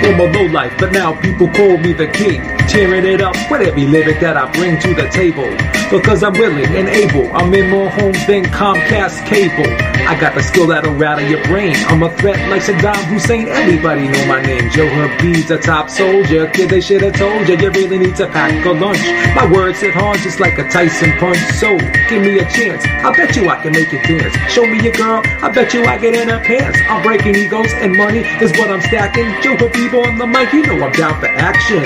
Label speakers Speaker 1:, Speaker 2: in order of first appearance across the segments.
Speaker 1: Former lowlife, but now people call me the king. Tearing it up with every lyric that I bring to the table. Because I'm willing and able. I'm in more homes than Comcast cable. I got the skill that'll rattle your brain. I'm a threat like Saddam Hussein. Everybody know my name. Joe Habib's a top soldier. Kid, they should have told you. You really need to pack a lunch. My words hit hard just like a Tyson punch. So give me a chance. I bet you I can make you dance. Show me your girl. I bet you I get in her pants. I'm breaking egos and money is what I'm stacking. Joe Habib on the mic. You know I'm down for action.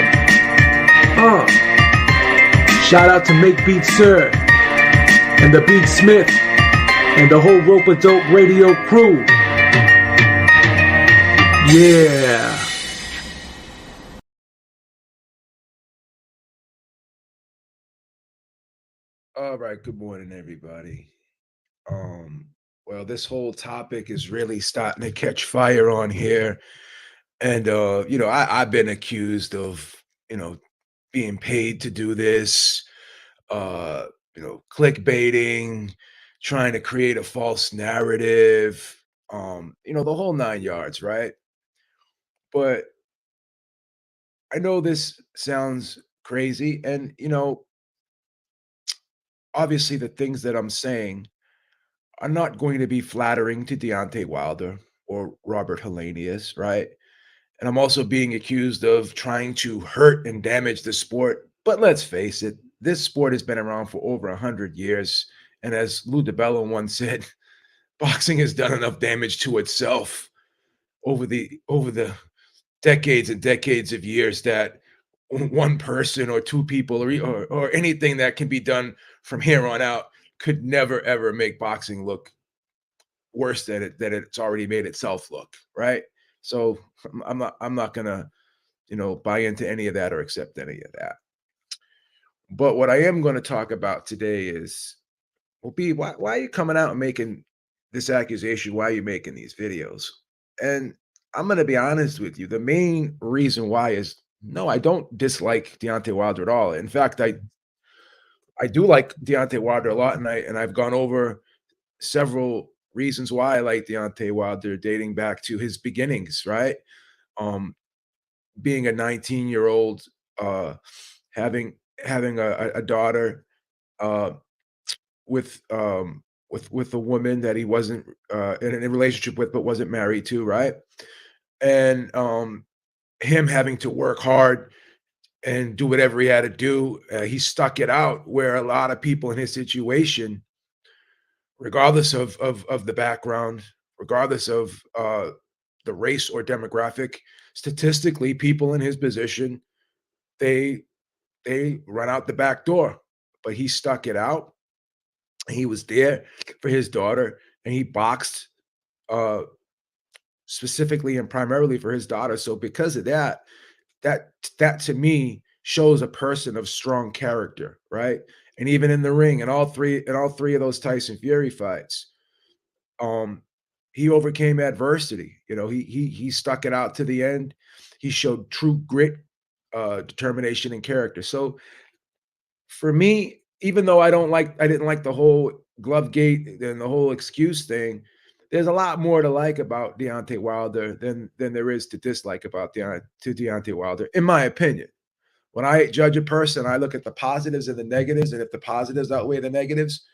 Speaker 1: Shout out to Make Beats Sir and the Beat Smith and the whole Rope a Dope radio crew. Yeah.
Speaker 2: All right, good morning, everybody. Well, this whole topic is really starting to catch fire on here. And I've been accused of, being paid to do this, uh, clickbaiting, trying to create a false narrative, the whole nine yards, right? But I know this sounds crazy, and obviously the things that I'm saying are not going to be flattering to Deontay Wilder or Robert Helenius, right? And I'm also being accused of trying to hurt and damage the sport. But let's face it, this sport has been around for over 100 years. And as Lou DiBello once said, boxing has done enough damage to itself over the decades and decades of years that one person or two people or anything that can be done from here on out could never ever make boxing look worse than it's already made itself look, right? So I'm not gonna buy into any of that or accept any of that. But what I am going to talk about today is, well, B, why are you coming out and making this accusation? Why are you making these videos? And I'm going to be honest with you. The main reason why is no, I don't dislike Deontay Wilder at all. In fact, I do like Deontay Wilder a lot, and I've gone over several reasons why I like Deontay Wilder, dating back to his beginnings, right? Um, Being a 19-year-old, having a daughter, uh, with a woman that he wasn't in a relationship with, but wasn't married to, right? And him having to work hard and do whatever he had to do. He stuck it out, where a lot of people in his situation, regardless of the background, regardless of the race or demographic, statistically, people in his position, they run out the back door. But he stuck it out. He was there for his daughter, and he boxed uh, specifically and primarily for his daughter. So because of that, that to me shows a person of strong character, right? And even in the ring, in all three of those Tyson Fury fights, um, he overcame adversity. He stuck it out to the end. He showed true grit, determination, and character. So for me, even though I didn't like the whole glove gate and the whole excuse thing, there's a lot more to like about Deontay Wilder than there is to dislike about Deontay Wilder, in my opinion. When I judge a person, I look at the positives and the negatives, and if the positives outweigh the negatives,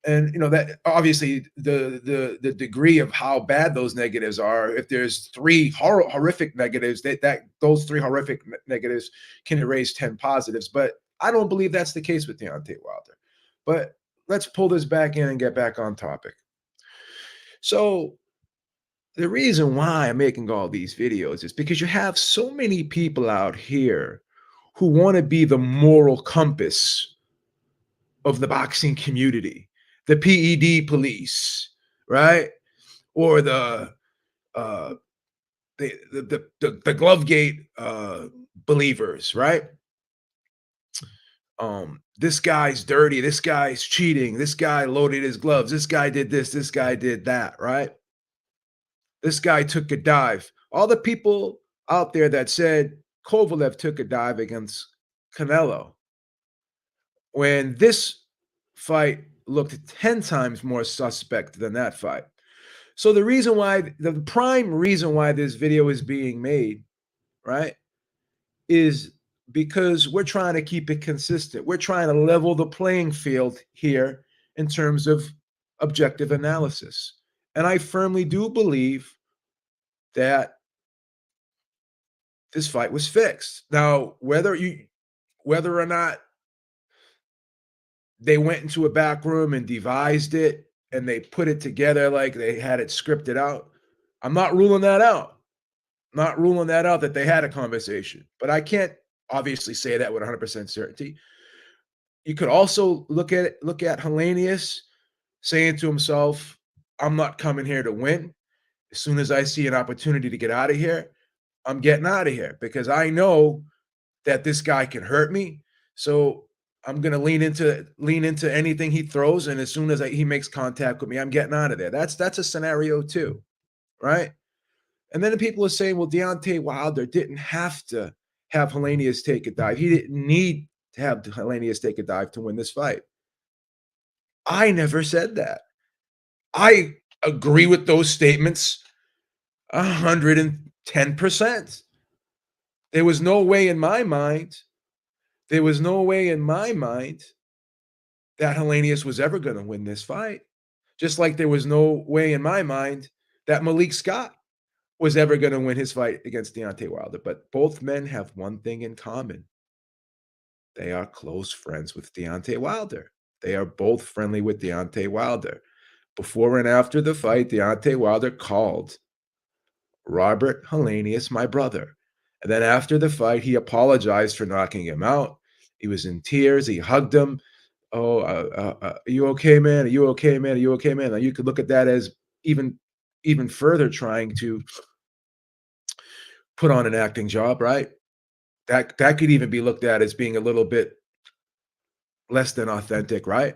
Speaker 2: and that obviously the degree of how bad those negatives are, if there's three horrific negatives, that those three horrific negatives can erase 10 positives. But I don't believe that's the case with Deontay Wilder. But let's pull this back in and get back on topic. So the reason why I'm making all these videos is because you have so many people out here who want to be the moral compass of the boxing community, the PED police, right? Or uh, the Glovegate believers, right? This guy's dirty, this guy's cheating, this guy loaded his gloves, this guy did this, this guy did that, right? This guy took a dive. All the people out there that said Kovalev took a dive against Canelo, when this fight looked 10 times more suspect than that fight. So the prime reason why this video is being made, right, is because we're trying to keep it consistent. We're trying to level the playing field here in terms of objective analysis. And I firmly do believe that this fight was fixed. Now, whether or not they went into a back room and devised it and they put it together like they had it scripted out, I'm not ruling that out. Not ruling that out that they had a conversation, but I can't obviously say that with 100% certainty. You could also look at Helenius saying to himself, "I'm not coming here to win. As soon as I see an opportunity to get out of here, I'm getting out of here because I know that this guy can hurt me. So I'm gonna lean into anything he throws, and as soon as he makes contact with me, I'm getting out of there." That's a scenario too, right? And then the people are saying, well, Deontay Wilder didn't have to have Helenius take a dive. He didn't need to have Helenius take a dive to win this fight. I never said that. I agree with those statements 110%. There was no way in my mind, there was no way in my mind that Helenius was ever going to win this fight. Just like there was no way in my mind that Malik Scott was ever going to win his fight against Deontay Wilder. But both men have one thing in common. They are close friends with Deontay Wilder. They are both friendly with Deontay Wilder. Before and after the fight, Deontay Wilder called Robert Helenius my brother. And then after the fight, he apologized for knocking him out. He was in tears. He hugged him. Oh, are you okay, man? Are you okay, man? Are you okay, man? Now you could look at that as even further trying to put on an acting job, right? That could even be looked at as being a little bit less than authentic, right?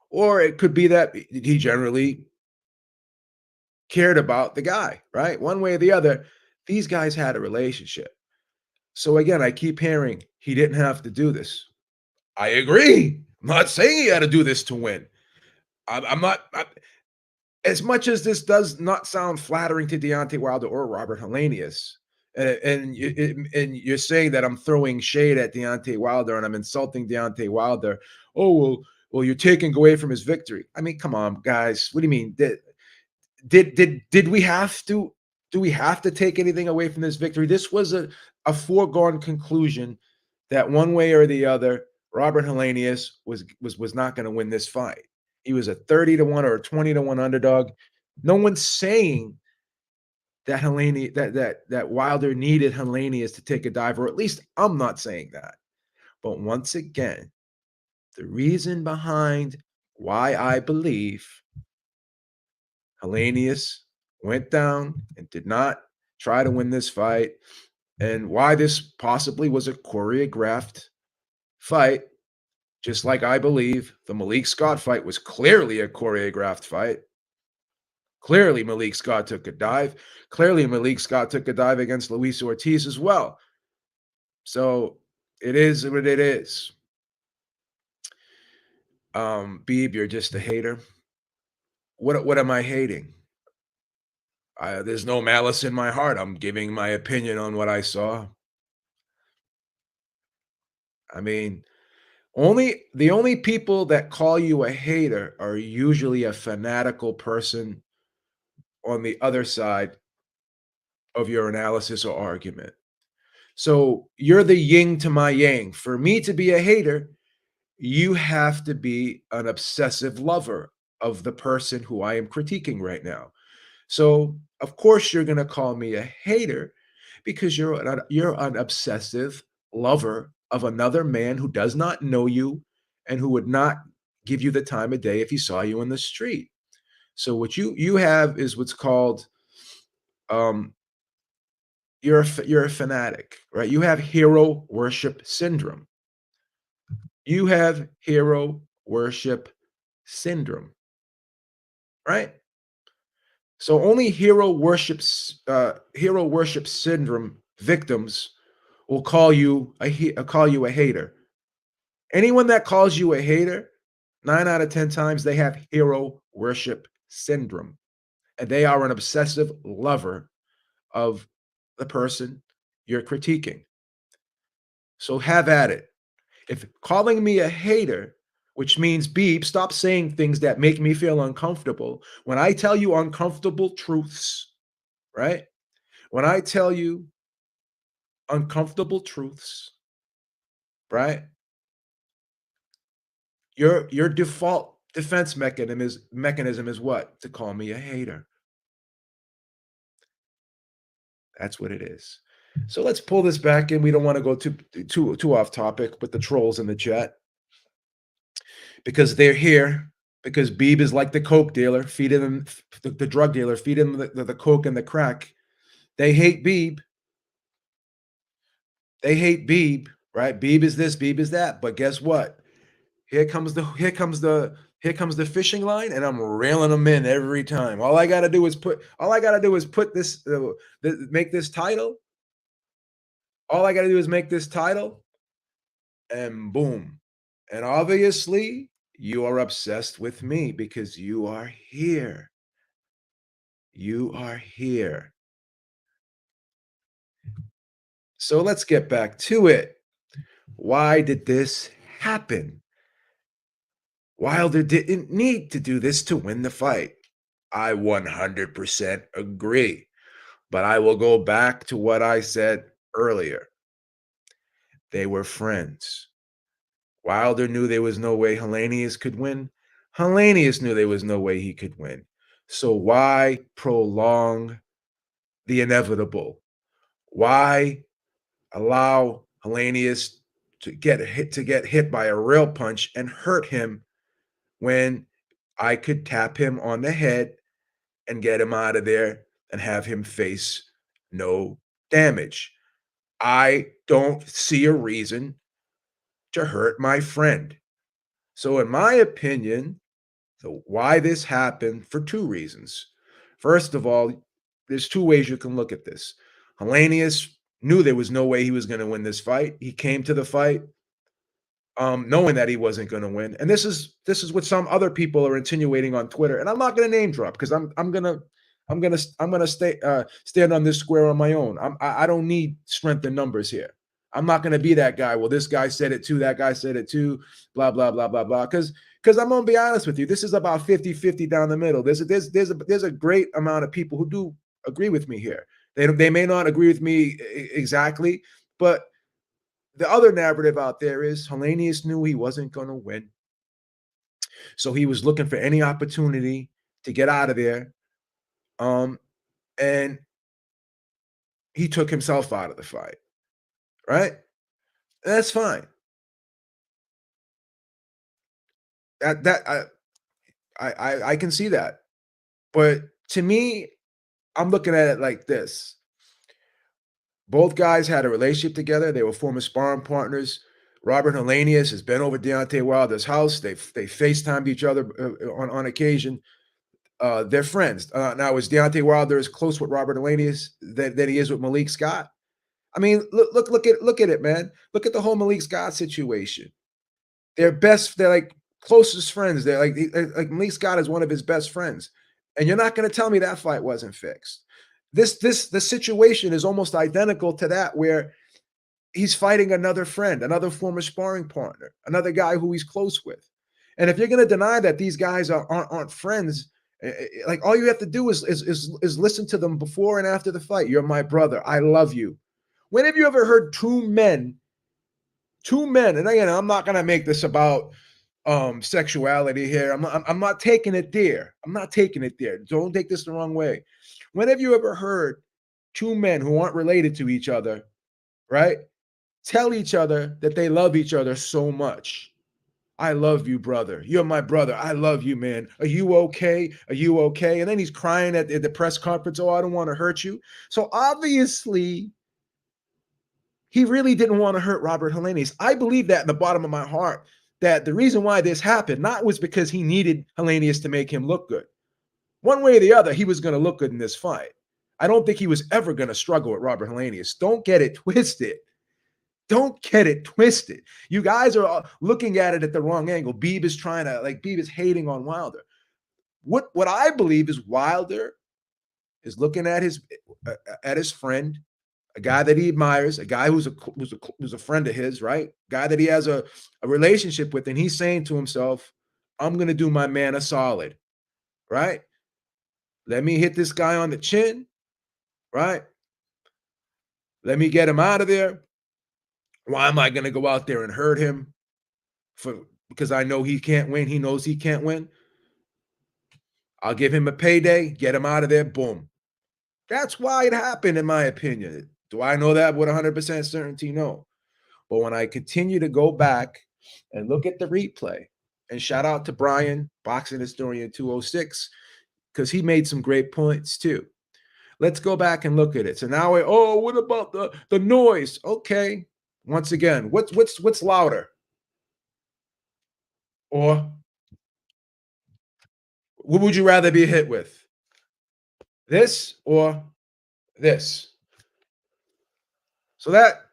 Speaker 2: Or it could be that he generally cared about the guy, right? One way or the other, these guys had a relationship. So again, I keep hearing he didn't have to do this. I agree. I'm not saying he had to do this to win. I'm not. As much as this does not sound flattering to Deontay Wilder or Robert Helenius, and you're saying that I'm throwing shade at Deontay Wilder and I'm insulting Deontay Wilder. Oh well, you're taking away from his victory. I mean, come on, guys. What do you mean? Did we have to? Do we have to take anything away from this victory? This was a foregone conclusion that one way or the other, Robert Helenius was not going to win this fight. He was a 30-1 or a 20-1 underdog. No one's saying that that Wilder needed Helenius to take a dive, or at least I'm not saying that. But once again, the reason behind why I believe Helenius went down and did not try to win this fight, and why this possibly was a choreographed fight, just like I believe the Malik Scott fight was clearly a choreographed fight. Clearly, Malik Scott took a dive. Clearly, Malik Scott took a dive against Luis Ortiz as well. So it is what it is. Beeb, you're just a hater. What am I hating? There's no malice in my heart. I'm giving my opinion on what I saw. I mean, the only people that call you a hater are usually a fanatical person on the other side of your analysis or argument. So you're the yin to my yang. For me to be a hater, you have to be an obsessive lover of the person who I am critiquing right now. So of course you're going to call me a hater because you're an obsessive lover of another man who does not know you and who would not give you the time of day if he saw you in the street. So what you have is what's called um, you're a fanatic, right? You have hero worship syndrome. You have hero worship syndrome, right? So only hero worship syndrome victims will call you a hater. Anyone that calls you a hater, 9 out of 10 times they have hero worship syndrome, and they are an obsessive lover of the person you're critiquing. So have at it. If calling me a hater, which means Beeb, stop saying things that make me feel uncomfortable. When I tell you uncomfortable truths, right? When I tell you uncomfortable truths, right? Your default defense mechanism is what? To call me a hater. That's what it is. So let's pull this back in. We don't want to go too off topic with the trolls in the chat because they're here. Because Beeb is like the coke dealer, feeding them the drug dealer, feeding them the coke and the crack. They hate Beeb. They hate Beeb, right? Beeb is this, Beeb is that. But guess what? Here comes the fishing line, and I'm reeling them in every time. All I gotta do is put this make this title. All I gotta do is make this title, and boom. And obviously, you are obsessed with me because you are here. You are here. So let's get back to it. Why did this happen? Wilder didn't need to do this to win the fight. I 100% agree. But I will go back to what I said earlier. They were friends. Wilder knew there was no way Helenius could win. Helenius knew there was no way he could win. So why prolong the inevitable? Why allow Helenius to get hit by a real punch and hurt him when I could tap him on the head and get him out of there and have him face no damage? I don't see a reason to hurt my friend. So, in my opinion, why this happened for two reasons. First of all, there's two ways you can look at this. Helenius knew there was no way he was going to win this fight. He came to the fight knowing that he wasn't going to win. And this is what some other people are insinuating on Twitter. And I'm not going to name drop because I'm gonna stand on this square on my own. I don't need strength in numbers here. I'm not gonna be that guy. Well, this guy said it too. That guy said it too. Blah blah blah blah blah. Because I'm gonna be honest with you. This is about 50-50 down the middle. There's a great amount of people who do agree with me here. They may not agree with me exactly, but the other narrative out there is Helenius knew he wasn't gonna win, so he was looking for any opportunity to get out of there. And he took himself out of the fight, right? And that's fine. I can see that. But to me, I'm looking at it like this. Both guys had a relationship together. They were former sparring partners. Robert Helenius has been over Deontay Wilder's house. They FaceTimed each other on occasion. They're friends. Now, is Deontay Wilder as close with Robert Helenius than he is with Malik Scott? I mean, look at it, man. Look at the whole Malik Scott situation. They're like closest friends. They're like Malik Scott is one of his best friends. And you're not going to tell me that fight wasn't fixed. The situation is almost identical to that, where he's fighting another friend, another former sparring partner, another guy who he's close with. And if you're going to deny that these guys aren't friends, like all you have to do is listen to them before and after the fight. You're my brother. I love you. When have you ever heard two men, and again, I'm not going to make this about sexuality here. I'm not taking it there. I'm not taking it there. Don't take this the wrong way. When have you ever heard two men who aren't related to each other, right, tell each other that they love each other so much? I love you, brother. You're my brother. I love you, man. Are you okay? Are you okay? And then he's crying at the press conference. Oh, I don't want to hurt you. So obviously, he really didn't want to hurt Robert Helenius. I believe that in the bottom of my heart, that the reason why this happened, not was because he needed Helenius to make him look good. One way or the other, he was going to look good in this fight. I don't think he was ever going to struggle with Robert Helenius. Don't get it twisted. Don't get it twisted. You guys are looking at it at the wrong angle. Beeb is hating on Wilder. What I believe is Wilder is looking at his friend. a guy that he admires, a guy who's a friend of his, right? Guy that he has a relationship with, and he's saying to himself, "I'm gonna do my man a solid, right? Let me hit this guy on the chin, right? Let me get him out of there. Why am I gonna go out there and hurt him because I know he can't win? He knows he can't win. I'll give him a payday, get him out of there, boom." That's why it happened, in my opinion. Do I know that with 100% certainty? No. But when I continue to go back and look at the replay, and shout out to Brian, Boxing Historian 206, because he made some great points too. Let's go back and look at it. So now what about the noise? Okay. Once again, what's louder? Or what would you rather be hit with? This or this? So that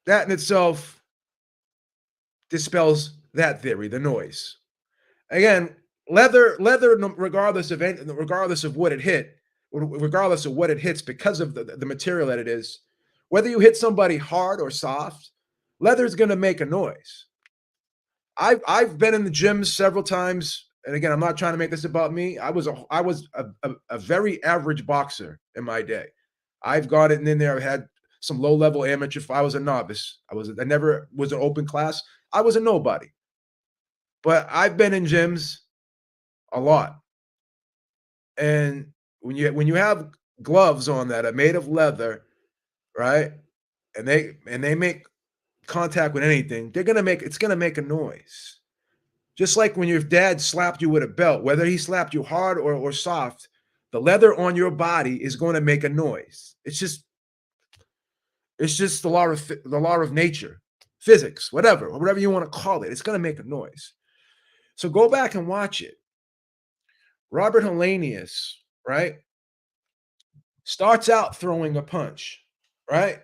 Speaker 2: in itself dispels that theory, the noise. Again, leather, regardless of what it hit, regardless of what it hits, because of the material that it is, whether you hit somebody hard or soft, leather's going to make a noise. I've been in the gym several times, and again, I'm not trying to make this about me. I was a very average boxer in my day. I've gotten in there. I've had some low level amateur. I was a novice. I never was an open class. I was a nobody. But I've been in gyms a lot, and when you have gloves on that are made of leather, right, and they make contact with anything, it's gonna make a noise. Just like when your dad slapped you with a belt, whether he slapped you hard or soft, the leather on your body is going to make a noise. It's just the law of nature, physics, whatever you want to call it. It's going to make a noise. So go back and watch it. Robert Helenius, right, starts out throwing a punch, right?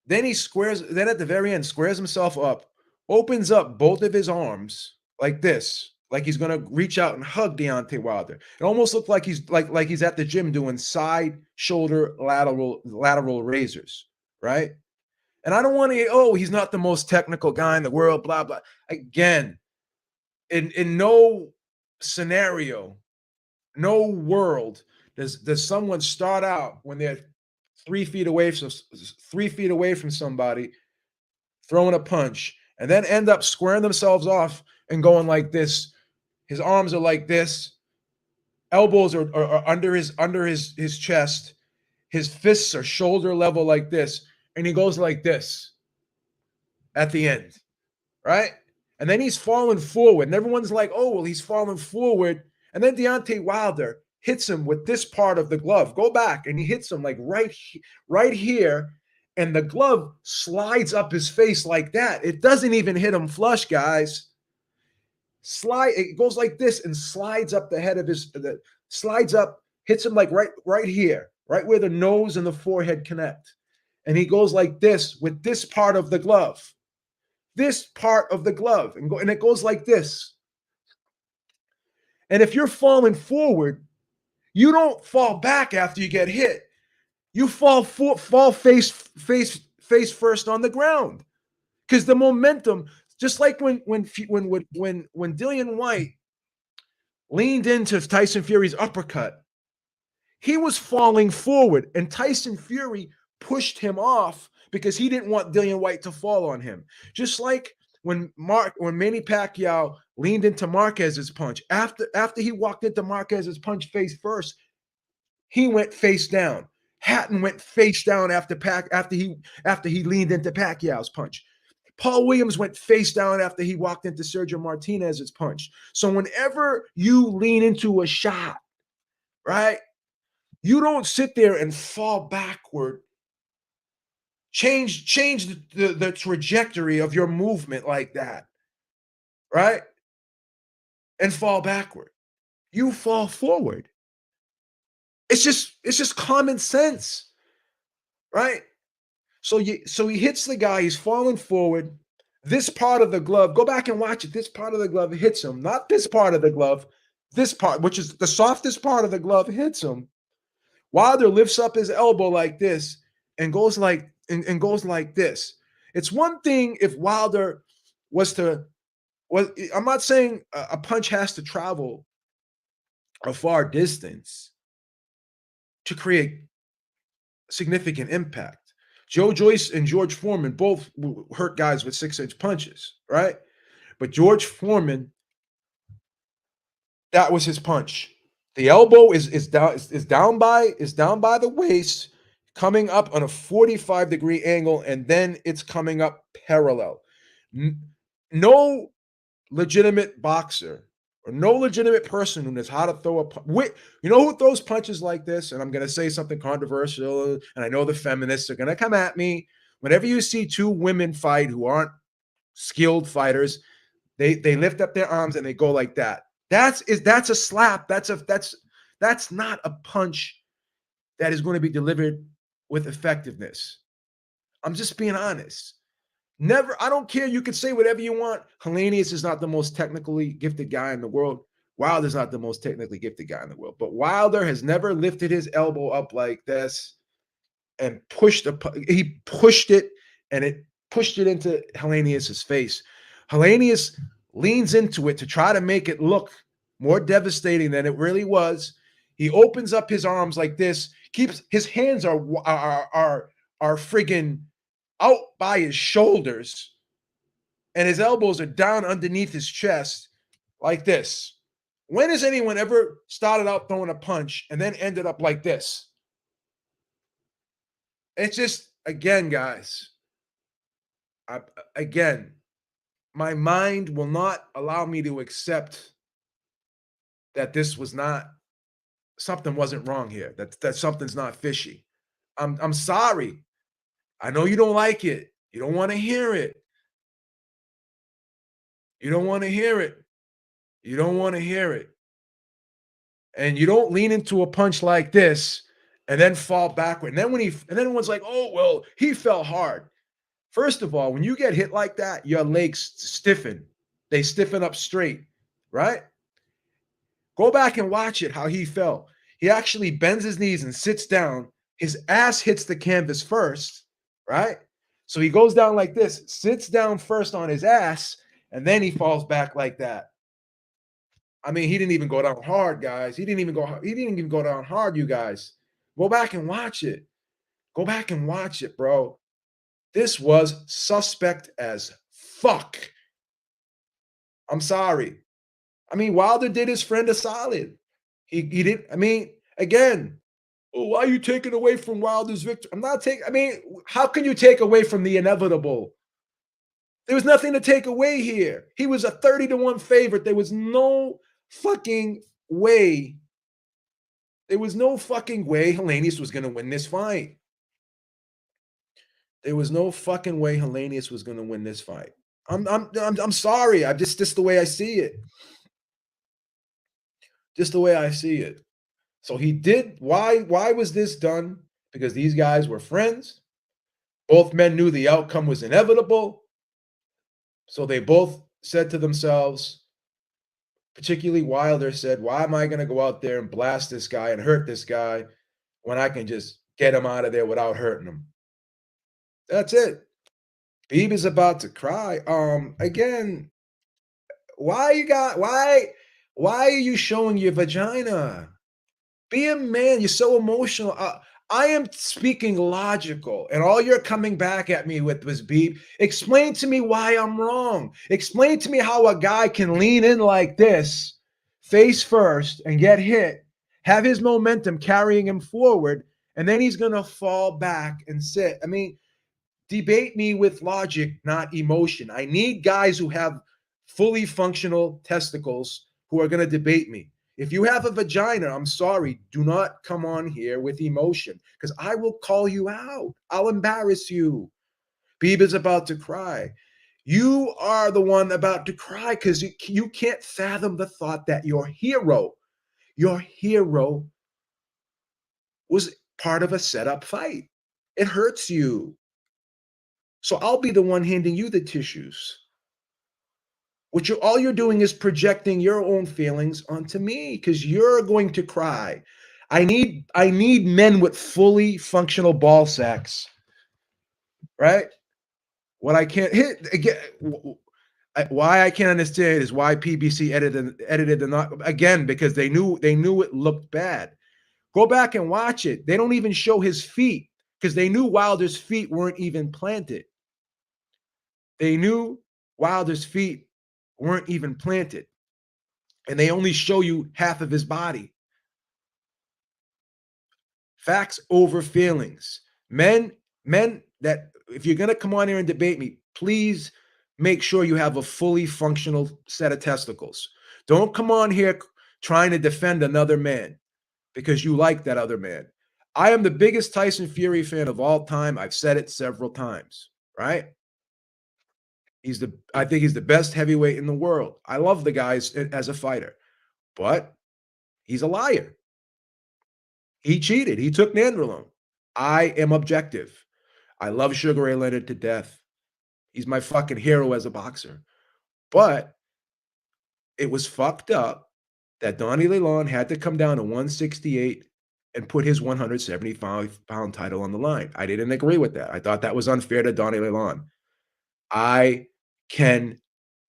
Speaker 2: Then at the very end, squares himself up, opens up both of his arms like this, like he's gonna reach out and hug Deontay Wilder. It almost looked like he's at the gym doing side shoulder lateral raises, right? And I don't want to, he's not the most technical guy in the world, blah blah. Again, in no scenario, no world does someone start out when they're 3 feet away from somebody, throwing a punch, and then end up squaring themselves off and going like this. His arms are like this, elbows are under his chest, his fists are shoulder level like this, and he goes like this at the end, right? And then he's falling forward, and everyone's like, "Oh, well, he's falling forward." And then Deontay Wilder hits him with this part of the glove. Go back, and he hits him like right here, and the glove slides up his face like that. It doesn't even hit him flush, guys. It goes like this and slides up the head of slides up, hits him like right here, right where the nose and the forehead connect. And he goes like this with this part of the glove. This part of the glove, and it goes like this. And if you're falling forward, you don't fall back after you get hit. You fall face first on the ground, because the momentum, just like when Dillian White leaned into Tyson Fury's uppercut, he was falling forward, and Tyson Fury pushed him off because he didn't want Dillian White to fall on him. Just like when Manny Pacquiao leaned into Marquez's punch, after he walked into Marquez's punch face first, he went face down. Hatton went face down after he leaned into Pacquiao's punch. Paul Williams went face down after he walked into Sergio Martinez's punch. So whenever you lean into a shot, right, you don't sit there and fall backward. Change the trajectory of your movement like that, right? And fall backward. You fall forward. It's just common sense, right? So he hits the guy, he's falling forward. This part of the glove, go back and watch it. This part of the glove hits him, not this part of the glove. This part, which is the softest part of the glove, hits him. Wilder lifts up his elbow like this, and goes like this. It's one thing if Wilder I'm not saying a punch has to travel a far distance to create significant impact. Joe Joyce and George Foreman both hurt guys with 6-inch punches, right? But George Foreman, that was his punch. The elbow is down by the waist, coming up on a 45-degree angle, and then it's coming up parallel. No legitimate boxer or no legitimate person who knows how to throw a punch. You know who throws punches like this? And I'm going to say something controversial, and I know the feminists are going to come at me. Whenever you see two women fight who aren't skilled fighters, they lift up their arms and they go like that. That's a slap. That's not a punch that is going to be delivered with effectiveness. I'm just being honest. Never, I don't care. You can say whatever you want. Helenius is not the most technically gifted guy in the world. Wilder's not the most technically gifted guy in the world. But Wilder has never lifted his elbow up like this and he pushed it, and it pushed it into Helenius's face. Helenius leans into it to try to make it look more devastating than it really was. He opens up his arms like this, keeps his hands are friggin' out by his shoulders, and his elbows are down underneath his chest like this. When has anyone ever started out throwing a punch and then ended up like this? It's just, again, guys, my mind will not allow me to accept that this was not, something wasn't wrong here, that something's not fishy. I'm sorry. I know you don't like it. You don't want to hear it. You don't want to hear it. You don't want to hear it. And you don't lean into a punch like this and then fall backward. And then everyone's like, oh, well, he fell hard. First of all, when you get hit like that, your legs stiffen. They stiffen up straight, right? Go back and watch it, how he fell. He actually bends his knees and sits down. His ass hits the canvas first, right? So he goes down like this, sits down first on his ass, and then he falls back like that. I mean, he didn't even go down hard, guys. He didn't even go down hard, you guys. Go back and watch it. Go back and watch it, bro. This was suspect as fuck. I'm sorry. I mean, Wilder did his friend a solid. He did. I mean, again, why are you taking away from Wilder's victory? I'm not taking. I mean, how can you take away from the inevitable? There was nothing to take away here. He was a 30-1 favorite. There was no fucking way. There was no fucking way Helenius was going to win this fight. There was no fucking way Helenius was going to win this fight. I'm sorry. I'm just the way I see it. Just the way I see it. So he did. Why was this done? Because these guys were friends. Both men knew the outcome was inevitable. So they both said to themselves, particularly Wilder said, why am I going to go out there and blast this guy and hurt this guy when I can just get him out of there without hurting him? That's it. Beeb is about to cry. Again, why are you showing your vagina? Be a man. You're so emotional. I am speaking logical, and all you're coming back at me with was Beeb. Explain to me why I'm wrong. Explain to me how a guy can lean in like this, face first, and get hit, have his momentum carrying him forward, and then he's going to fall back and sit. I mean, debate me with logic, not emotion. I need guys who have fully functional testicles who are going to debate me. If you have a vagina, I'm sorry, do not come on here with emotion because I will call you out. I'll embarrass you. Beeb is about to cry. You are the one about to cry because you can't fathom the thought that your hero was part of a setup fight. It hurts you. So I'll be the one handing you the tissues. All you're doing is projecting your own feelings onto me because you're going to cry. I need men with fully functional ball sacks, right? What I can't hit again. Why I can't understand is why PBC edited the not again, because they knew it looked bad. Go back and watch it. They don't even show his feet because they knew Wilder's feet weren't even planted. They knew Wilder's feet weren't even planted, and they only show you half of his body. Facts over feelings. Men that if you're gonna come on here and debate me, please make sure you have a fully functional set of testicles. Don't come on here trying to defend another man because you like that other man. I am the biggest Tyson Fury fan of all time. I've said it several times, right? I think he's the best heavyweight in the world. I love the guy as a fighter, but he's a liar. He cheated. He took nandrolone. I am objective. I love Sugar Ray Leonard to death. He's my fucking hero as a boxer. But it was fucked up that Donnie Leilon had to come down to 168 and put his 175-pound title on the line. I didn't agree with that. I thought that was unfair to Donnie Leilon. I can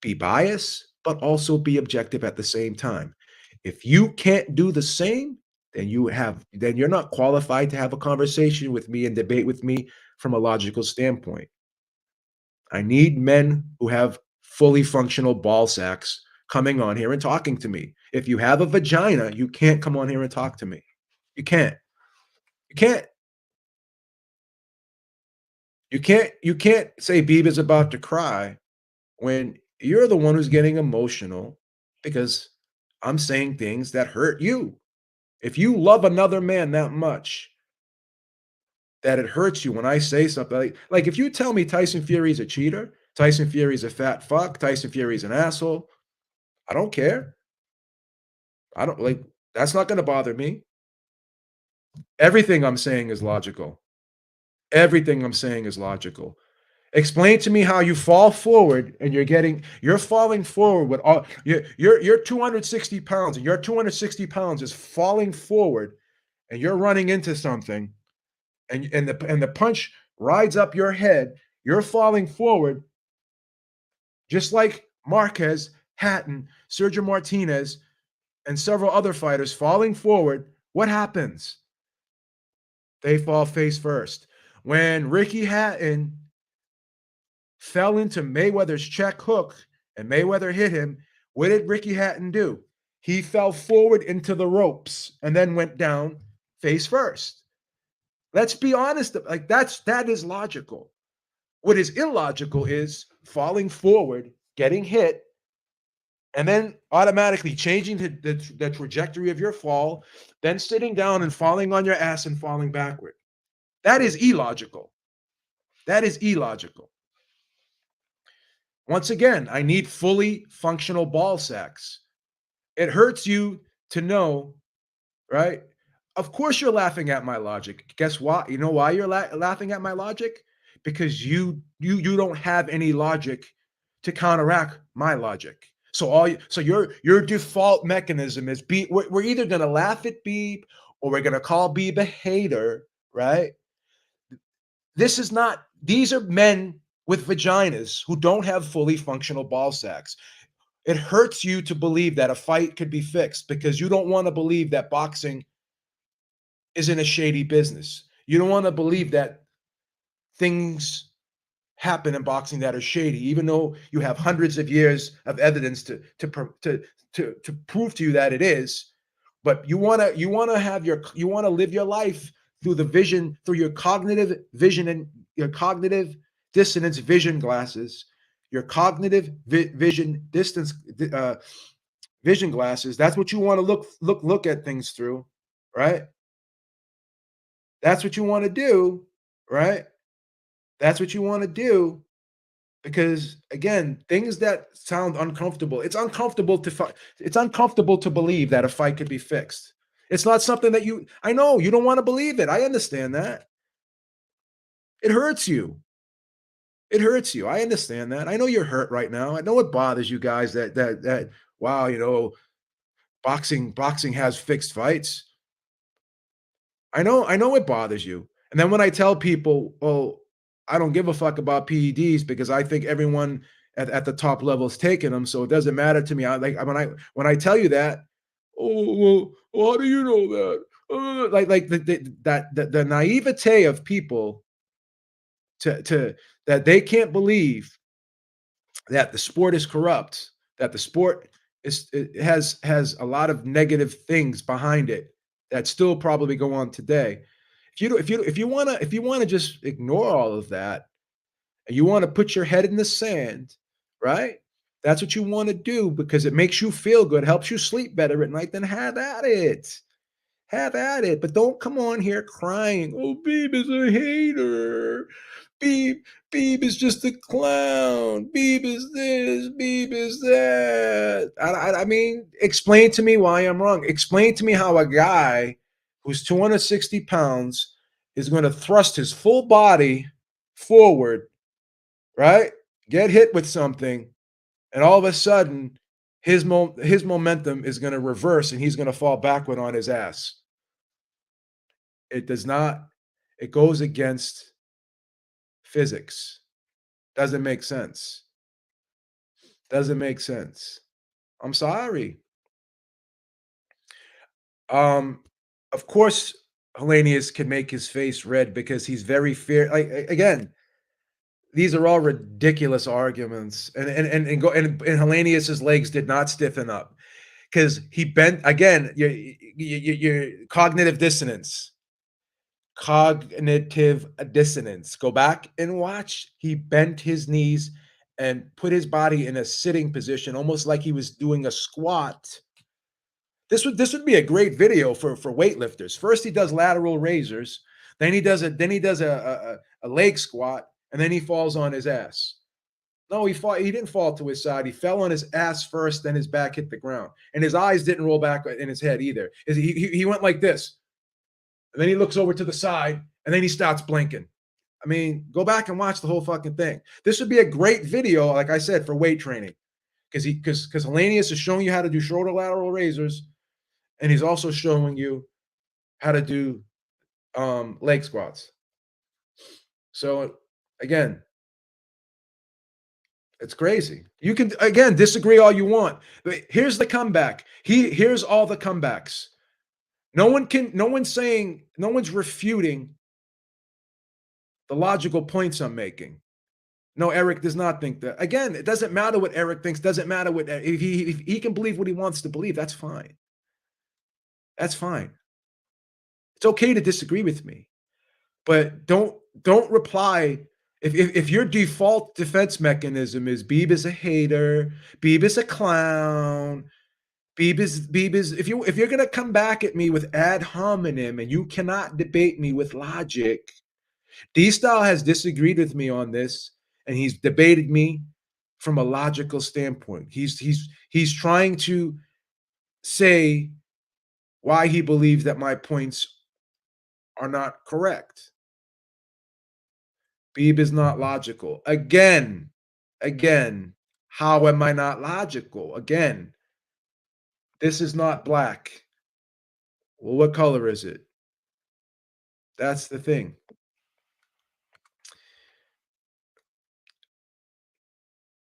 Speaker 2: be biased, but also be objective at the same time. If you can't do the same, then you're not qualified to have a conversation with me and debate with me from a logical standpoint. I need men who have fully functional ball sacks coming on here and talking to me. If you have a vagina, you can't come on here and talk to me. You can't. You can't. You can't say Bieber's about to cry when you're the one who's getting emotional because I'm saying things that hurt you. If you love another man that much that it hurts you when I say something like if you tell me Tyson Fury's a cheater, Tyson Fury's a fat fuck, Tyson Fury's an asshole, I don't care. I don't like that's not going to bother me. Everything I'm saying is logical. Everything I'm saying is logical. Explain to me how you fall forward and you're falling forward with all you're 260 pounds and your 260 pounds is falling forward and you're running into something and the punch rides up your head. You're falling forward just like Marquez, Hatton, Sergio Martinez, and several other fighters falling forward. What happens? They fall face first. When Ricky Hatton fell into Mayweather's check hook and Mayweather hit him, what did Ricky Hatton do? He fell forward into the ropes and then went down face first. Let's be honest. Like that is logical. What is illogical is falling forward, getting hit, and then automatically changing the trajectory of your fall, then sitting down and falling on your ass and falling backward. That is illogical. That is illogical. Once again, I need fully functional ball sacks. It hurts you to know, right? Of course, you're laughing at my logic. Guess what? You know why you're laughing at my logic? Because you don't have any logic to counteract my logic. So your default mechanism is we're either gonna laugh at Beeb or we're gonna call Beeb a hater, right? These are men with vaginas who don't have fully functional ball sacks. It hurts you to believe that a fight could be fixed because you don't want to believe that boxing isn't a shady business. You don't want to believe that things happen in boxing that are shady, even though you have hundreds of years of evidence to prove to you that it is. But you want to live your life through your cognitive vision and your cognitive dissonance vision glasses, your cognitive vision distance vision glasses. That's what you want to look at things through, right? That's what you want to do, right? That's what you want to do because again, things that sound uncomfortable. It's uncomfortable to believe that a fight could be fixed. It's not something that I know you don't want to believe it. I understand that. It hurts you. It hurts you. I understand that. I know you're hurt right now. I know it bothers you guys that wow, boxing has fixed fights. I know it bothers you. And then when I tell people, "Oh, I don't give a fuck about PEDs because I think everyone at the top level is taking them, so it doesn't matter to me." I like when I tell you that, "Oh, well, how do you know that?" Like the naivete of people to that they can't believe that the sport is corrupt, that the sport it has a lot of negative things behind it that still probably go on today. If you wanna just ignore all of that and you wanna put your head in the sand, right? That's what you wanna do because it makes you feel good, helps you sleep better at night, then have at it. Have at it, but don't come on here crying, "Oh, Beeb is a hater. Beeb Beeb is just a clown. Beeb is this, Beeb is that." I mean, explain to me why I'm wrong. Explain to me how a guy who's 260 pounds is gonna thrust his full body forward, right? Get hit with something, and all of a sudden, his momentum is gonna reverse, and he's gonna fall backward on his ass. It does not it goes against physics. Doesn't make sense. Doesn't make sense. I'm sorry. Um, of course, Helenius can make his face red because he's very fear like, again, these are all ridiculous arguments, and Helenius's legs did not stiffen up because he bent again, your cognitive dissonance. Cognitive dissonance. Go back and watch. He bent his knees and put his body in a sitting position, almost like he was doing a squat. This would be a great video for weightlifters. First, he does lateral raisers, then he does a leg squat, and then he falls on his ass. No, he didn't fall to his side. He fell on his ass first, then his back hit the ground, and his eyes didn't roll back in his head either. He went like this. And then he looks over to the side and then he starts blinking. I mean, go back and watch the whole fucking thing. This would be a great video, like I said, for weight training. Because Helenius is showing you how to do shoulder lateral raisers, and he's also showing you how to do leg squats. So again, it's crazy. You can again disagree all you want. But here's the comeback. Here's all the comebacks. No one's saying, no one's refuting the logical points I'm making. No, Eric does not think that. Again, it doesn't matter what Eric thinks. Doesn't matter what if he can believe what he wants to believe. That's fine. That's fine. It's okay to disagree with me, but don't reply. If your default defense mechanism is Beeb is a hater, Beeb is a clown, Beeb is if you're gonna come back at me with ad hominem and you cannot debate me with logic, D-Style has disagreed with me on this, and he's debated me from a logical standpoint. He's trying to say why he believes that my points are not correct. Beeb is not logical. Again, how am I not logical? Again, this is not black. Well, what color is it? That's the thing.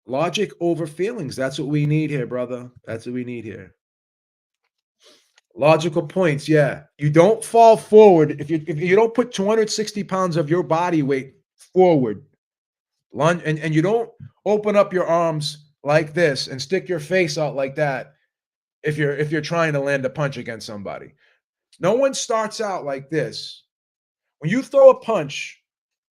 Speaker 2: Logic over feelings. That's what we need here, brother. That's what we need here. Logical points, yeah. You don't fall forward if you don't put 260 pounds of your body weight forward, lunge, and you don't open up your arms like this and stick your face out like that if you're trying to land a punch against somebody. No one starts out like this. When you throw a punch,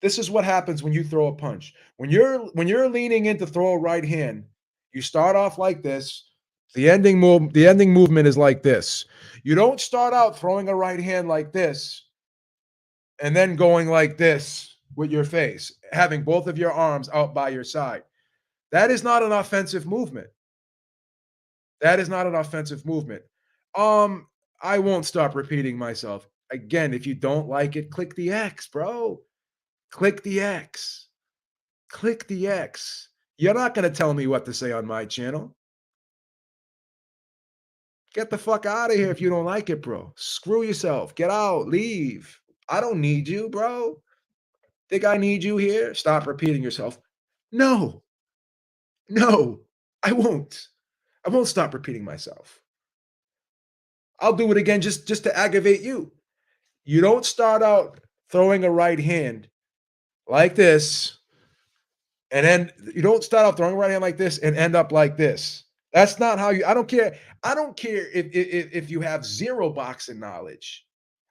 Speaker 2: this is what happens when you throw a punch. When you're leaning in to throw a right hand, you start off like this. The ending movement is like this. You don't start out throwing a right hand like this and then going like this with your face, having both of your arms out by your side. That is not an offensive movement. That is not an offensive movement. Um, I won't stop repeating myself. Again, if you don't like it, click the X, bro. Click the X. Click the X. You're not going to tell me what to say on my channel. Get the fuck out of here if you don't like it, bro. Screw yourself. Get out. Leave. I don't need you, bro. Think I need you here? Stop repeating yourself. No, no, I won't. I won't stop repeating myself. I'll do it again just to aggravate you. You don't start out throwing a right hand like this, and then you don't start out throwing a right hand like this and end up like this. That's not how you. I don't care. I don't care if you have zero boxing knowledge.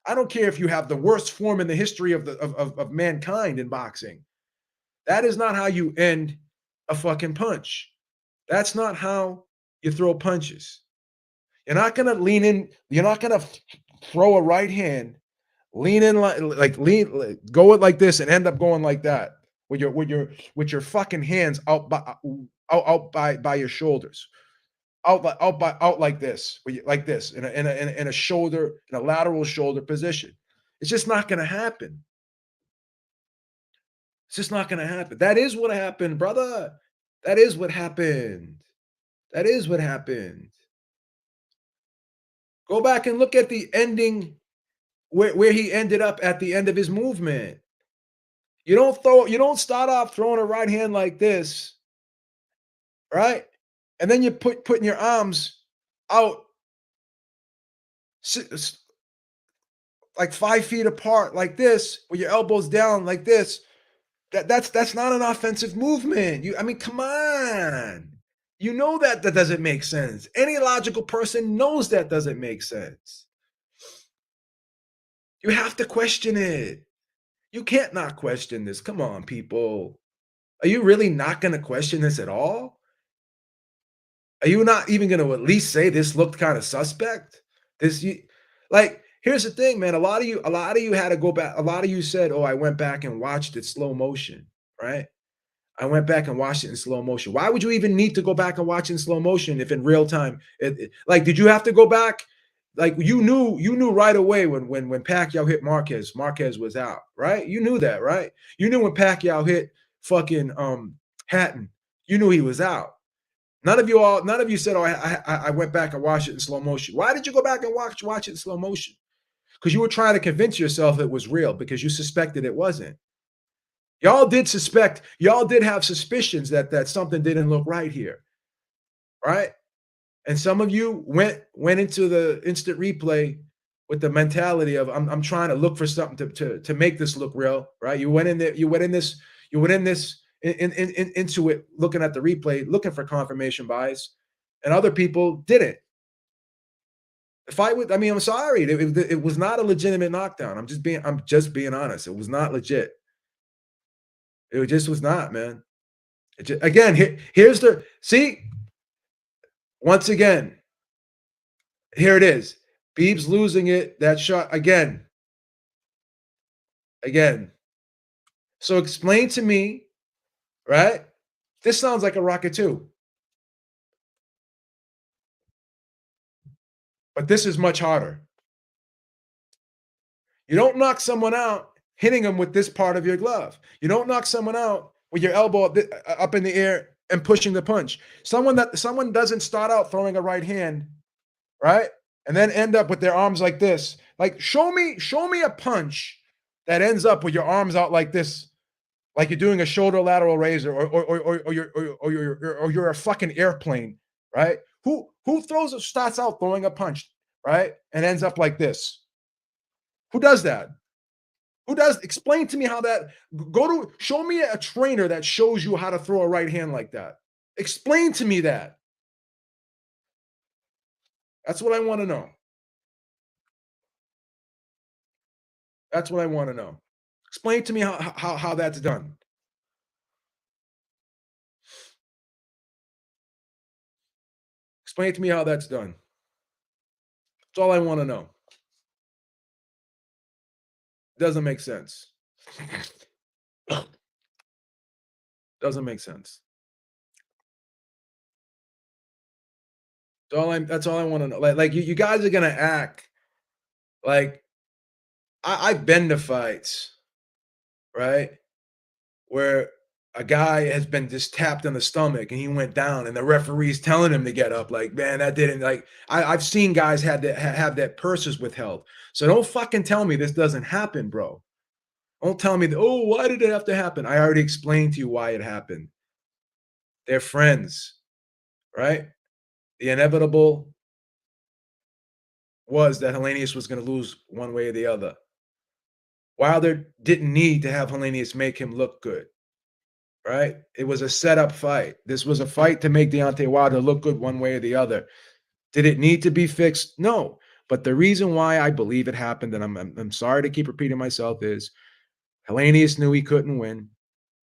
Speaker 2: I don't care if you have the worst form in the history of mankind in boxing. That is not how you end a fucking punch. That's not how you throw punches. You're not gonna lean in. You're not gonna throw a right hand, lean in go it like this and end up going like that with your fucking hands out by your shoulders, out like this, like this in a shoulder in a lateral shoulder position. It's just not gonna happen. It's just not gonna happen. That is what happened, brother. That is what happened. That is what happened. Go back and look at the ending where he ended up at the end of his movement. You don't start off throwing a right hand like this, right? And then you putting your arms out like 5 feet apart like this, with your elbows down like this. That's not an offensive movement. I mean, come on. You know that doesn't make sense. Any logical person knows that doesn't make sense. You have to question it. You can't not question this. Come on, people. Are you really not going to question this at all? Are you not even going to at least say this looked kind of suspect? Like, here's the thing, man. A lot of you had to go back. A lot of you said, "Oh, I went back and watched it slow motion." Right? I went back and watched it in slow motion. Why would you even need to go back and watch in slow motion if in real time? Like, did you have to go back? Like, you knew right away when Pacquiao hit Marquez, Marquez was out, right? You knew that, right? You knew when Pacquiao hit fucking Hatton, you knew he was out. None of you said, "Oh, I went back and watched it in slow motion." Why did you go back and watch it in slow motion? Because you were trying to convince yourself it was real because you suspected it wasn't. Y'all did have suspicions that something didn't look right here, right? And some of you went into the instant replay with the mentality of I'm trying to look for something to make this look real, right? You went in there, into it looking at the replay, looking for confirmation bias, and other people didn't. The fight with, I mean, I'm sorry, it was not a legitimate knockdown. I'm just being honest. It was not legit. It just was not, man. Again, here's the see. Once again, here it is. Beebs losing it. That shot again. Again. So explain to me, right? This sounds like a rocket too, but this is much harder. You don't knock someone out hitting them with this part of your glove. You don't knock someone out with your elbow up in the air and pushing the punch. Someone doesn't start out throwing a right hand, right? And then end up with their arms like this. Like show me a punch that ends up with your arms out like this, like you're doing a shoulder lateral raise, or you're a fucking airplane, right? Who starts out throwing a punch, right, and ends up like this? Who does that? Who does? Explain to me how that. Show me a trainer that shows you how to throw a right hand like that. Explain to me that. That's what I want to know. That's what I want to know. Explain to me how that's done. Explain to me how that's done. That's all I want to know. Doesn't make sense. Doesn't make sense. That's all I want to know. Like you guys are gonna act like I've been to fights, right? Where a guy has been just tapped in the stomach and he went down and the referee's telling him to get up. Like, man, that didn't like I've seen guys have that purses withheld. So don't fucking tell me this doesn't happen, bro. Don't tell me that, oh, why did it have to happen? I already explained to you why it happened. They're friends, right? The inevitable was that Helenius was going to lose one way or the other. Wilder didn't need to have Helenius make him look good, right? It was a setup fight. This was a fight to make Deontay Wilder look good one way or the other. Did it need to be fixed? No. But the reason why I believe it happened, and I'm sorry to keep repeating myself, is Helenius knew he couldn't win.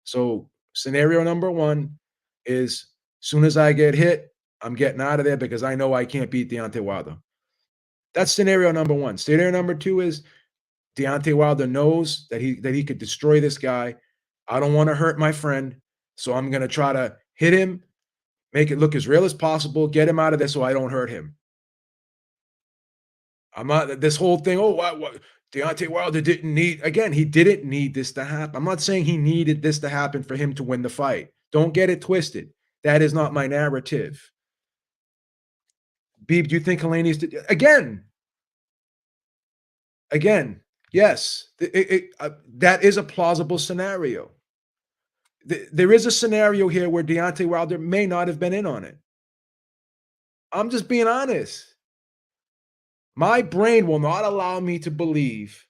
Speaker 2: So scenario number one is soon as I get hit, I'm getting out of there because I know I can't beat Deontay Wilder. That's scenario number one. Scenario number two is Deontay Wilder knows that he could destroy this guy. I don't want to hurt my friend, so I'm going to try to hit him, make it look as real as possible, get him out of there so I don't hurt him. I'm not this whole thing. Oh, what? Deontay Wilder didn't need again. He didn't need this to happen. I'm not saying he needed this to happen for him to win the fight. Don't get it twisted. That is not my narrative. Beeb, do you think Helenius did again? Again, yes, that is a plausible scenario. There is a scenario here where Deontay Wilder may not have been in on it. I'm just being honest. My brain will not allow me to believe.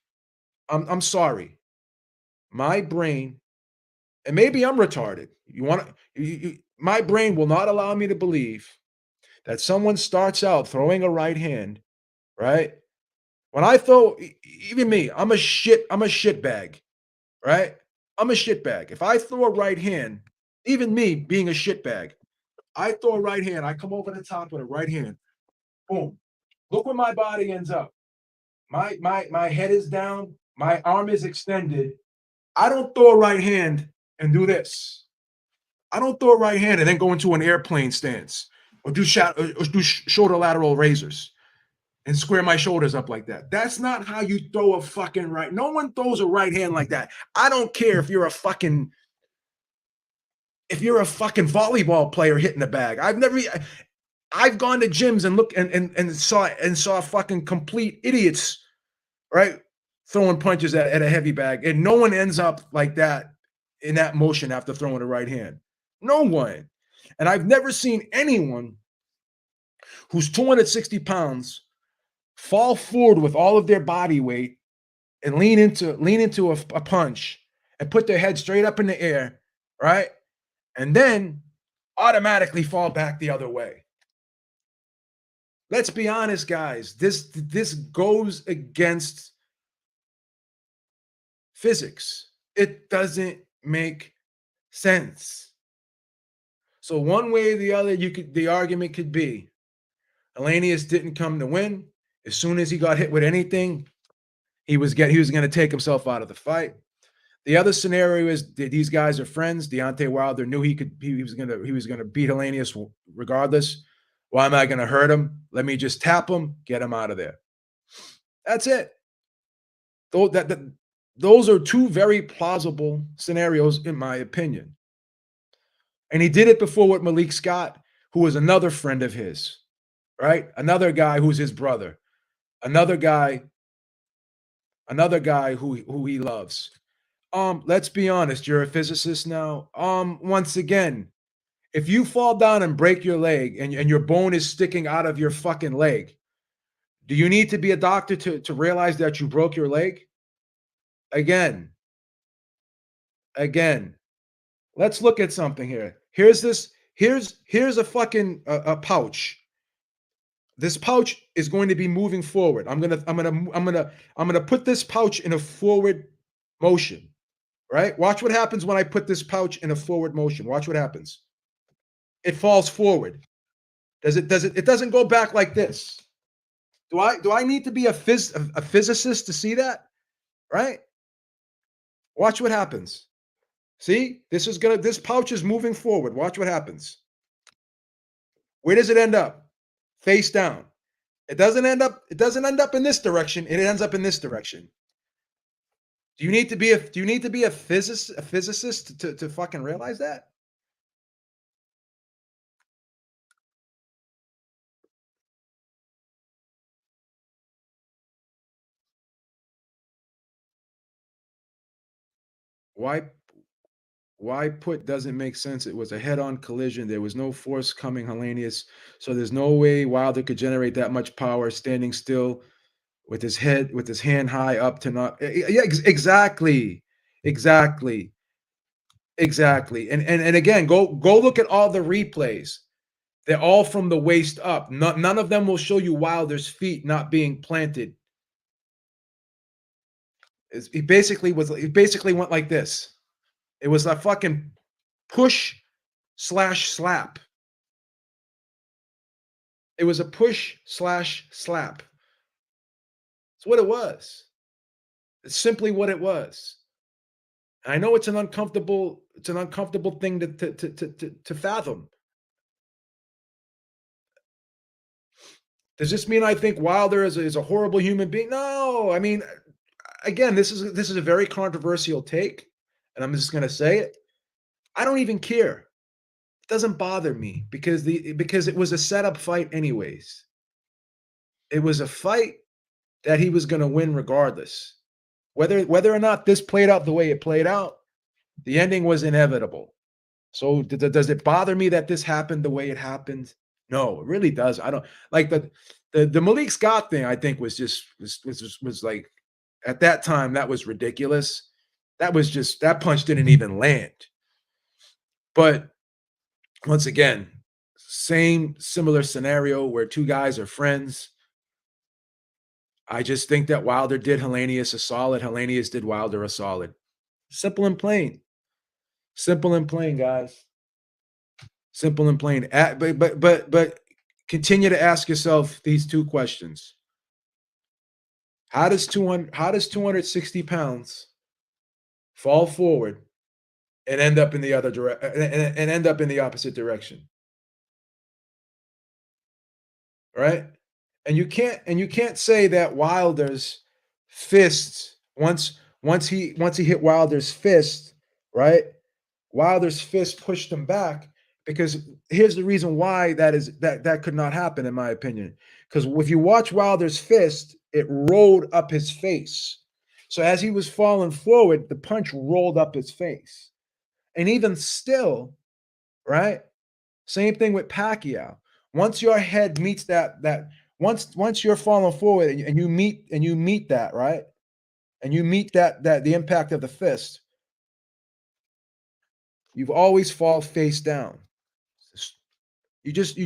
Speaker 2: I'm sorry. My brain, and maybe I'm retarded. My brain will not allow me to believe that someone starts out throwing a right hand, right? When I throw, even me, I'm a shit bag, right? I'm a shit bag. If I throw a right hand, even me being a shit bag, I throw a right hand, I come over the top with a right hand. Boom. Look where my body ends up. My head is down, my arm is extended. I don't throw a right hand and do this. I don't throw a right hand and then go into an airplane stance or do shoulder lateral raises and square my shoulders up like that. That's not how you throw a fucking right. No one throws a right hand like that. I don't care if you're a fucking volleyball player hitting the bag. I've gone to gyms and look and saw fucking complete idiots, right? Throwing punches at a heavy bag. And no one ends up like that in that motion after throwing a right hand. No one. And I've never seen anyone who's 260 pounds fall forward with all of their body weight and lean into a punch and put their head straight up in the air, right? And then automatically fall back the other way. Let's be honest, guys. This goes against physics. It doesn't make sense. So one way or the other, the argument could be Helenius didn't come to win. As soon as he got hit with anything, he was going to take himself out of the fight. The other scenario is that these guys are friends. Deontay Wilder knew he was going to beat Helenius regardless. Why am I going to hurt him? Let me just tap him, get him out of there. That's it. Those are two very plausible scenarios, in my opinion. And he did it before with Malik Scott, who was another friend of his, right? Another guy who's his brother. Another guy who he loves. Let's be honest, you're a physicist now. Once again, if you fall down and break your leg and your bone is sticking out of your fucking leg, do you need to be a doctor to realize that you broke your leg? Again, let's look at something here. Here's a fucking a pouch. This pouch is going to be moving forward. I'm gonna put this pouch in a forward motion, right? Watch what happens when I put this pouch in a forward motion. Watch what happens. It falls forward. It doesn't go back like this. Do I need to be a physicist to see that? Right? Watch what happens. See? This pouch is moving forward. Watch what happens. Where does it end up? Face down. It doesn't end up in this direction. It ends up in this direction. Do you need to be a physicist to fucking realize that? Why why put doesn't make sense. It was a head-on collision. There was no force coming Helenius, so there's no way Wilder could generate that much power standing still with his hand high up to not yeah, exactly. Exactly. Exactly. And again, go look at all the replays. They're all from the waist up. None of them will show you Wilder's feet not being planted. He basically went like this. It was a fucking push slash slap. It was a push slash slap. It's what it was. It's simply what it was. I know it's an uncomfortable thing to fathom. Does this mean I think Wilder is a horrible human being? No. I mean, again, this is a very controversial take, and I'm just gonna say it. I don't even care. It doesn't bother me because it was a setup fight anyways. It was a fight that he was gonna win regardless. Whether or not this played out the way it played out, the ending was inevitable. So does it bother me that this happened the way it happened? No, it really does. I don't like the Malik Scott thing. I think was like at that time that was ridiculous. That was just that punch didn't even land. But once again, same similar scenario where two guys are friends. I just think that Wilder did Helenius a solid. Helenius did Wilder a solid. Simple and plain. Simple and plain, guys. Simple and plain. But continue to ask yourself these two questions. How does 260 pounds fall forward and end up in the other direction and end up in the opposite direction? Right? And you can't say that Wilder's fists once he hit Wilder's fist, right? Wilder's fist pushed him back because here's the reason why that could not happen in my opinion. Because if you watch Wilder's fist, it rolled up his face. So as he was falling forward, the punch rolled up his face. And even still, right? Same thing with Pacquiao. Once your head meets that once you're falling forward and you meet that, right? And you meet that the impact of the fist, you've always fall face down. You just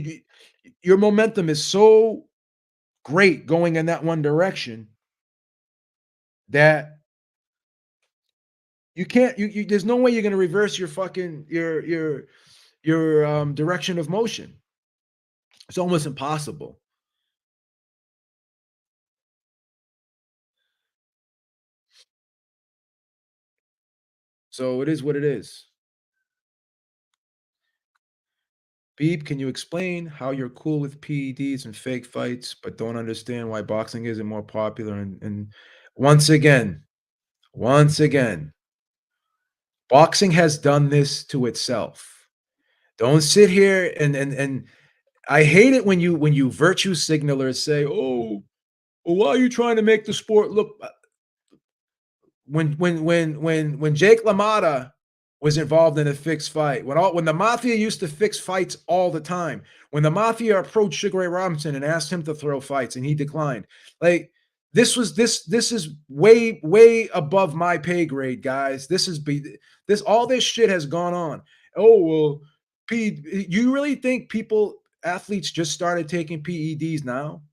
Speaker 2: your momentum is so great going in that one direction that you can't you there's no way you're going to reverse your fucking your direction of motion. It's almost impossible. So it is what it is. Beep, can you explain how you're cool with PEDs and fake fights, but don't understand why boxing isn't more popular? And once again, once again, boxing has done this to itself. Don't sit here and I hate it when you virtue signalers say, "Oh, well, why are you trying to make the sport look?" When Jake LaMotta was involved in a fixed fight, when the mafia used to fix fights all the time, when the mafia approached Sugar Ray Robinson and asked him to throw fights and he declined, like this is way above my pay grade, guys. This all this shit has gone on. Oh well, you really think athletes just started taking PEDs now?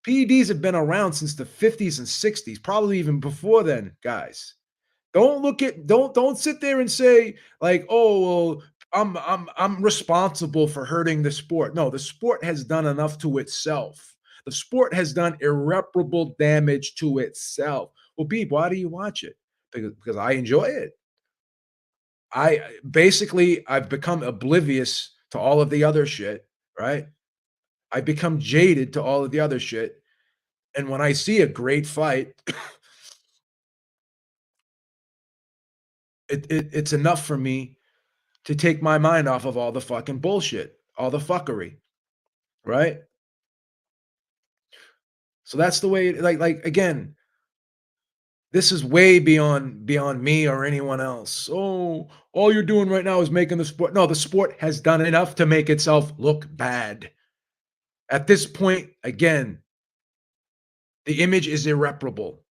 Speaker 2: PEDs have been around since the 50s and 60s, probably even before then, guys. Don't sit there and say like, "Oh, well, I'm responsible for hurting the sport." No, the sport has done enough to itself. The sport has done irreparable damage to itself. Well, Beeb, why do you watch it? Because I enjoy it. I've become oblivious to all of the other shit, right? I become jaded to all of the other shit. And when I see a great fight It's enough for me to take my mind off of all the fucking bullshit, all the fuckery, right? So that's the way like again, this is way beyond me or anyone else. Oh, all you're doing right now is making the sport. No, the sport has done enough to make itself look bad. At this point, again, the image is irreparable.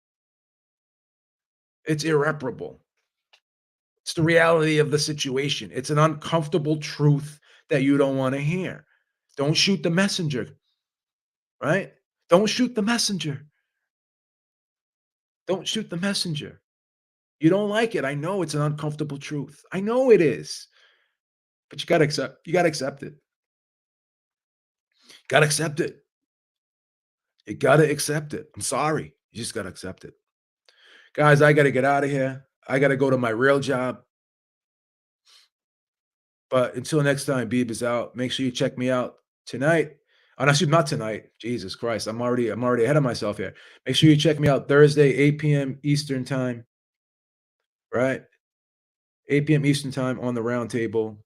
Speaker 2: It's irreparable. It's the reality of the situation. It's an uncomfortable truth that you don't want to hear. Don't shoot the messenger, right? Don't shoot the messenger. Don't shoot the messenger. You don't like it. I know it's an uncomfortable truth. I know it is. But you got to accept it. Got to accept it. You got to accept it. I'm sorry. You just got to accept it. Guys, I got to get out of here. I got to go to my real job. But until next time, Beeb is out. Make sure you check me out tonight. Oh, no, not tonight. Jesus Christ. I'm already ahead of myself here. Make sure you check me out Thursday, 8 p.m. Eastern time. Right? 8 p.m. Eastern time on the round table.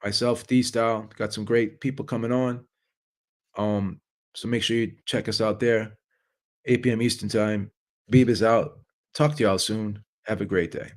Speaker 2: Myself, D Style. Got some great people coming on. So make sure you check us out there. 8 p.m. Eastern time. Beeb is out. Talk to y'all soon. Have a great day.